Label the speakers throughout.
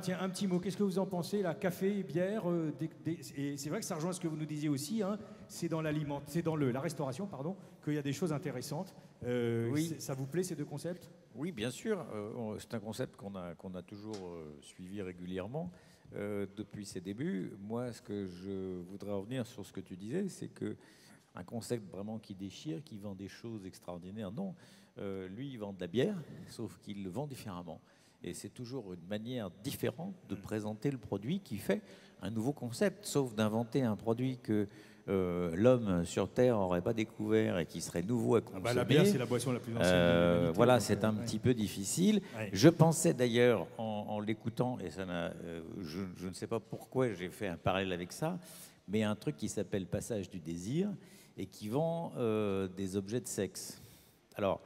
Speaker 1: tiens, un petit mot. Qu'est-ce que vous en pensez, là? Café, bière, et c'est vrai que ça rejoint ce que vous nous disiez aussi. Hein, c'est dans la restauration, pardon, qu'il y a des choses intéressantes.
Speaker 2: Oui.
Speaker 1: Ça vous plaît ces deux concepts?
Speaker 2: Oui, bien sûr. C'est un concept qu'on a toujours suivi régulièrement depuis ses débuts. Moi, ce que je voudrais revenir sur ce que tu disais, c'est que un concept vraiment qui déchire, qui vend des choses extraordinaires. Non, lui, il vend de la bière, sauf qu'il le vend différemment. Et c'est toujours une manière différente de présenter le produit qui fait un nouveau concept, sauf d'inventer un produit que l'homme sur Terre n'aurait pas découvert et qui serait nouveau à consommer.
Speaker 1: La bière, c'est la boisson la plus ancienne de l'humanité.
Speaker 2: Voilà,
Speaker 1: donc,
Speaker 2: c'est un
Speaker 1: ouais.
Speaker 2: petit peu difficile.
Speaker 1: Ouais.
Speaker 2: Je pensais d'ailleurs, en l'écoutant, et je ne sais pas pourquoi j'ai fait un parallèle avec ça, mais un truc qui s'appelle Passage du désir et qui vend des objets de sexe. Alors,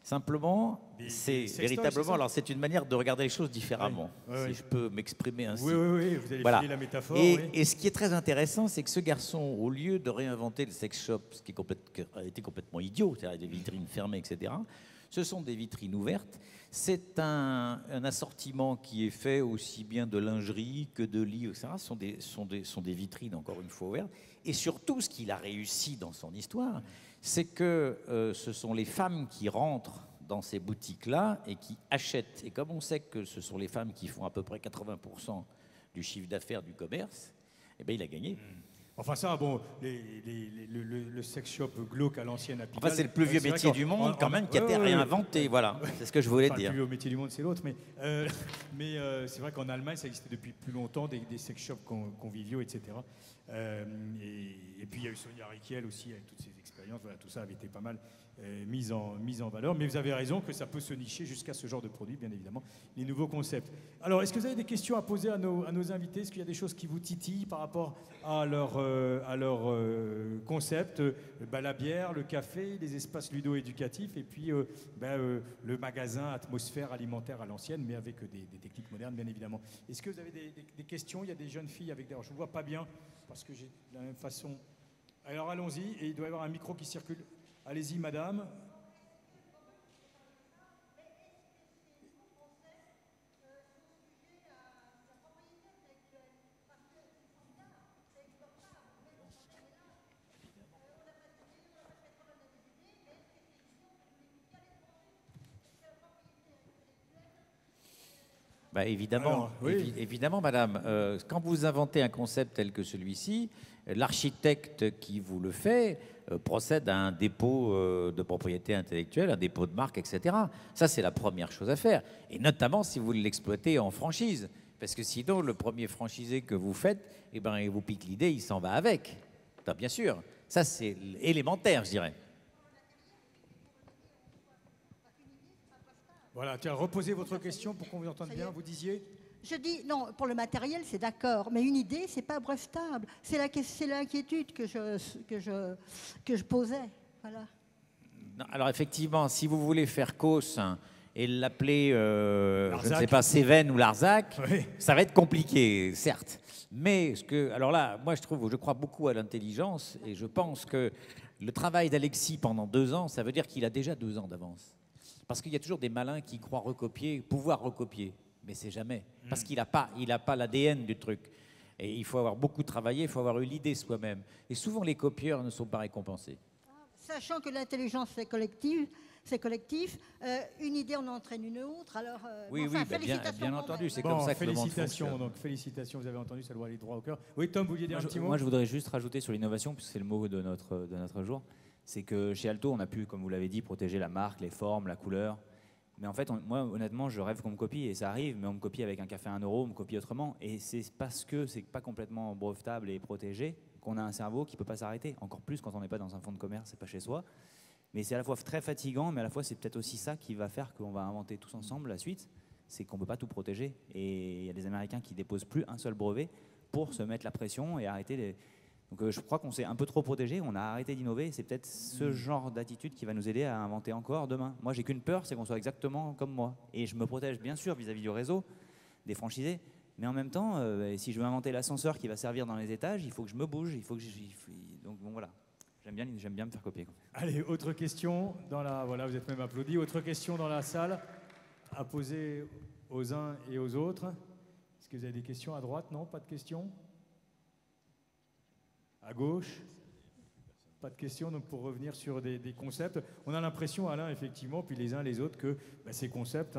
Speaker 2: simplement, c'est véritablement. Alors, c'est une manière de regarder les choses différemment, si je peux m'exprimer ainsi.
Speaker 1: Oui, vous allez filer la métaphore.
Speaker 2: Et ce qui est très intéressant, c'est que ce garçon, au lieu de réinventer le sex shop, ce qui a été complètement idiot, c'est-à-dire des vitrines fermées, etc., ce sont des vitrines ouvertes. C'est un assortiment qui est fait aussi bien de lingerie que de lits, etc. Ce sont des vitrines, encore une fois, ouvertes. Et surtout, ce qu'il a réussi dans son histoire, c'est que ce sont les femmes qui rentrent dans ces boutiques-là et qui achètent. Et comme on sait que ce sont les femmes qui font à peu près 80% du chiffre d'affaires du commerce, eh bien, il a gagné.
Speaker 1: Enfin ça, bon, le sex shop glauque à l'ancienne à Pigalle.
Speaker 2: Enfin, c'est le plus vieux métier du monde quand même qui a été réinventé, voilà. C'est ce que je voulais dire.
Speaker 1: Le plus vieux métier du monde, c'est l'autre, mais c'est vrai qu'en Allemagne, ça existait depuis plus longtemps, des sex shops conviviaux, etc. Et puis il y a eu Sonia Rykiel aussi, avec toutes ses expériences, voilà, tout ça avait été pas mal mise en valeur. Mais vous avez raison que ça peut se nicher jusqu'à ce genre de produit, bien évidemment, les nouveaux concepts. Alors, est-ce que vous avez des questions à poser à nos invités? Est-ce qu'il y a des choses qui vous titillent par rapport à leur concept? La bière, le café, les espaces ludo-éducatifs, et puis le magasin atmosphère alimentaire à l'ancienne, mais avec des techniques modernes, bien évidemment. Est-ce que vous avez des questions? Il y a des jeunes filles avec des... Alors, je ne vois pas bien, parce que j'ai de la même façon... Alors, allons-y, et il doit y avoir un micro qui circule. Allez-y, madame.
Speaker 2: Évidemment,
Speaker 1: alors, oui.
Speaker 2: évidemment, madame. Quand vous inventez un concept tel que celui-ci, l'architecte qui vous le fait procède à un dépôt de propriété intellectuelle, un dépôt de marque, etc. Ça, c'est la première chose à faire. Et notamment si vous l'exploitez en franchise. Parce que sinon, le premier franchisé que vous faites, eh ben, il vous pique l'idée, il s'en va avec. Ben, bien sûr. Ça, c'est élémentaire, je dirais.
Speaker 1: Voilà, tiens, reposez votre question pour qu'on vous entende bien. Vous disiez?
Speaker 3: Je dis, non, pour le matériel, c'est d'accord, mais une idée, c'est pas brevetable. C'est l'inquiétude que je posais. Voilà.
Speaker 2: Non, alors effectivement, si vous voulez faire cause et l'appeler, je ne sais pas, Cévennes ou Larzac, oui, ça va être compliqué, certes. Mais alors là, moi je crois beaucoup à l'intelligence et je pense que le travail d'Alexis pendant 2 ans, ça veut dire qu'il a déjà 2 ans d'avance. Parce qu'il y a toujours des malins qui croient pouvoir recopier, mais c'est jamais. Parce qu'il n'a pas l'ADN du truc. Et il faut avoir beaucoup travaillé, il faut avoir eu l'idée soi-même. Et souvent, les copieurs ne sont pas récompensés.
Speaker 3: Sachant que l'intelligence, c'est collectif, une idée en entraîne une autre. Alors,
Speaker 2: oui,
Speaker 3: enfin,
Speaker 2: bien entendu, c'est
Speaker 1: bon,
Speaker 2: comme ça que le monde
Speaker 1: félicitations,
Speaker 2: fonctionne.
Speaker 1: donc félicitations, vous avez entendu, ça doit aller droit au cœur. Oui, Tom, vous vouliez dire un petit mot?
Speaker 4: Moi, je voudrais juste rajouter sur l'innovation, puisque c'est le mot de notre jour. C'est que chez Alto, on a pu, comme vous l'avez dit, protéger la marque, les formes, la couleur. Mais en fait, moi, honnêtement, je rêve qu'on me copie, et ça arrive, mais on me copie avec un café à 1 euro, on me copie autrement. Et c'est parce que c'est pas complètement brevetable et protégé qu'on a un cerveau qui peut pas s'arrêter. Encore plus quand on n'est pas dans un fonds de commerce, c'est pas chez soi. Mais c'est à la fois très fatigant, mais à la fois c'est peut-être aussi ça qui va faire qu'on va inventer tous ensemble la suite. C'est qu'on peut pas tout protéger. Et il y a des Américains qui déposent plus un seul brevet pour se mettre la pression et arrêter les... Donc je crois qu'on s'est un peu trop protégé, on a arrêté d'innover. C'est peut-être ce genre d'attitude qui va nous aider à inventer encore demain. Moi, j'ai qu'une peur, c'est qu'on soit exactement comme moi. Et je me protège bien sûr vis-à-vis du réseau, des franchisés. Mais en même temps, si je veux inventer l'ascenseur qui va servir dans les étages, il faut que je me bouge. Donc bon, voilà. J'aime bien me faire copier.
Speaker 1: Allez, autre question voilà, vous êtes même applaudis. Autre question dans la salle à poser aux uns et aux autres. Est-ce que vous avez des questions à droite? Non, pas de questions? À gauche? Pas de questions. Donc pour revenir sur des concepts, on a l'impression, Alain, effectivement, puis les uns les autres, que ces concepts,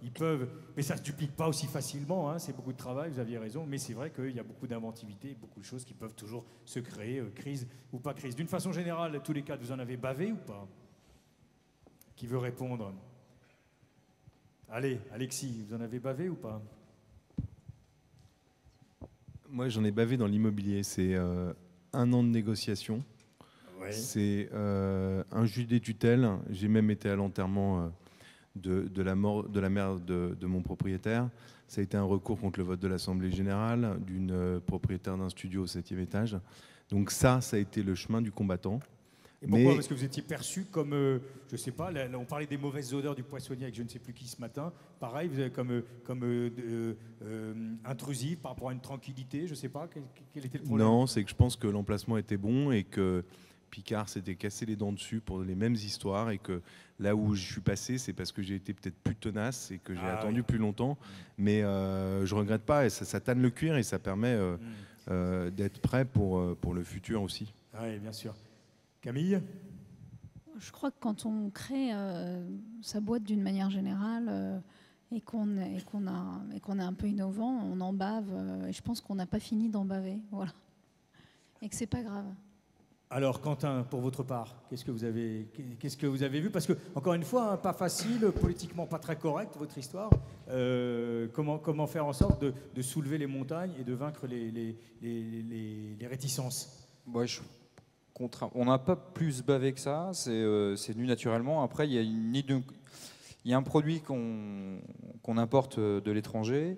Speaker 1: ils peuvent, mais ça ne se duplique pas aussi facilement, c'est beaucoup de travail, vous aviez raison, mais c'est vrai qu'il y a beaucoup d'inventivité, beaucoup de choses qui peuvent toujours se créer, crise ou pas crise. D'une façon générale, tous les cas, vous en avez bavé ou pas? Qui veut répondre? Allez, Alexis, vous en avez bavé ou pas?
Speaker 5: Moi, j'en ai bavé dans l'immobilier. C'est 1 an de négociation.
Speaker 1: Ouais.
Speaker 5: C'est un juge des tutelles. J'ai même été à l'enterrement de la mère de mon propriétaire. Ça a été un recours contre le vote de l'Assemblée générale d'une propriétaire d'un studio au 7e étage. Donc ça a été le chemin du combattant.
Speaker 1: Et pourquoi? Parce que vous étiez perçu comme, je ne sais pas, là, on parlait des mauvaises odeurs du poissonnier avec je ne sais plus qui ce matin. Pareil, vous avez comme intrusif par rapport à une tranquillité, je ne sais pas, quel était le problème?
Speaker 5: Non, c'est que je pense que l'emplacement était bon et que Picard s'était cassé les dents dessus pour les mêmes histoires et que là où je suis passé, c'est parce que j'ai été peut-être plus tenace et que j'ai attendu plus longtemps. Mais je ne regrette pas et ça tanne le cuir et ça permet d'être prêt pour le futur aussi.
Speaker 1: Oui, bien sûr. Camille?
Speaker 6: Je crois que quand on crée sa boîte d'une manière générale et qu'on est un peu innovant, on en bave. Et je pense qu'on n'a pas fini d'en baver. Voilà. Et que c'est pas grave.
Speaker 1: Alors, Quentin, pour votre part, qu'est-ce que vous avez vu? Parce que, encore une fois, pas facile, politiquement pas très correct, votre histoire. Comment faire en sorte de soulever les montagnes et de vaincre les réticences?
Speaker 7: On n'a pas plus bavé que ça, c'est venu naturellement. Après, il y a un produit qu'on importe de l'étranger,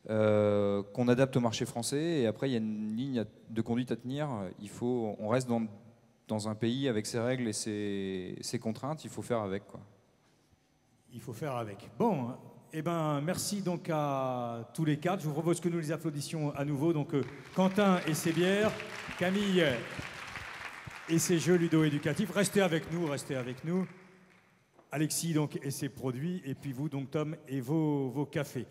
Speaker 7: qu'on adapte au marché français, et après, il y a une ligne de conduite à tenir. On reste dans un pays avec ses règles et ses contraintes, il faut faire avec, quoi. Il faut faire avec.
Speaker 1: Bon, eh ben, merci donc à tous les quatre. Je vous propose que nous les applaudissions à nouveau. Donc, Quentin et ses bières, Camille et ses jeux ludo-éducatifs. Restez avec nous. Alexis donc et ses produits, et puis vous donc Tom et vos cafés.